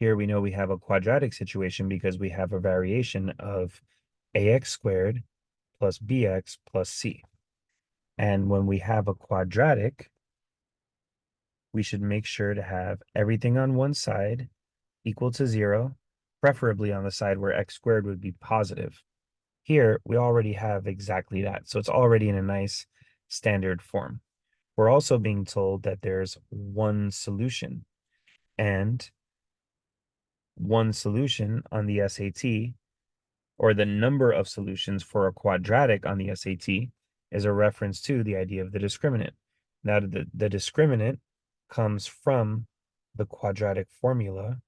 Here we know we have a quadratic situation because we have a variation of ax squared plus bx plus c. And when we have a quadratic, we should make sure to have everything on one side equal to 0, preferably on the side where x squared would be positive. Here, we already have exactly that. So it's already in a nice standard form. We're also being told that there's one solution, and one solution on the SAT, or the number of solutions for a quadratic on the SAT, is a reference to the idea of the discriminant. Now, the discriminant comes from the quadratic formula,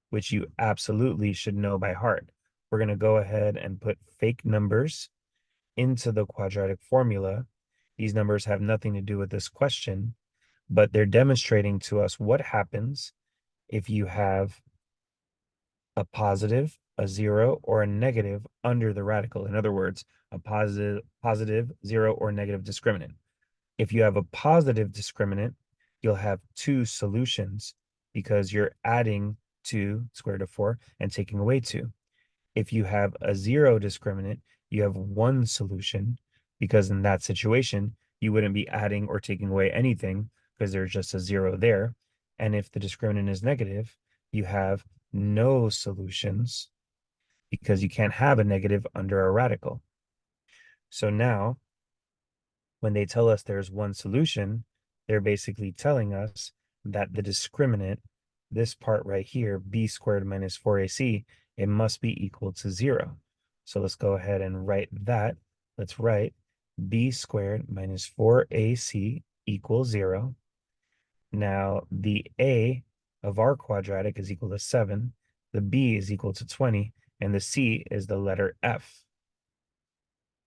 which you absolutely should know by heart. We're going to go ahead and put fake numbers into the quadratic formula. These numbers have nothing to do with this question, but they're demonstrating to us what happens if you have a positive, a 0, or a negative under the radical. In other words, a positive, 0, or negative discriminant. If you have a positive discriminant, you'll have two solutions because you're adding 2 square root of 4 and taking away 2. If you have a 0 discriminant, you have one solution because in that situation, you wouldn't be adding or taking away anything because there's just a 0 there. And if the discriminant is negative, you have no solutions because you can't have a negative under a radical. So now, when they tell us there's one solution, they're basically telling us that the discriminant, this part right here, b squared minus 4ac, it must be equal to 0. So let's go ahead and write that. Let's write b squared minus 4ac equals 0. Now, the a of our quadratic is equal to 7, the b is equal to 20, and the c is the letter f.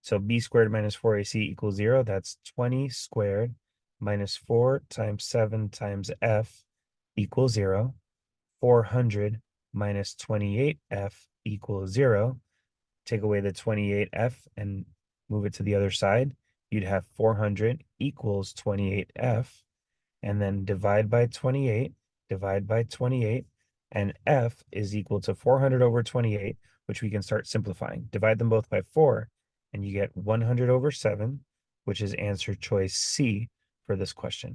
So b squared minus 4ac equals 0. That's 20 squared minus 4 times 7 times f equals 0. 400 minus 28f equals 0. Take away the 28f and move it to the other side. You'd have 400 equals 28f. And then divide by 28, and f is equal to 400 over 28, which we can start simplifying. Divide them both by 4, and you get 100 over 7, which is answer choice C for this question.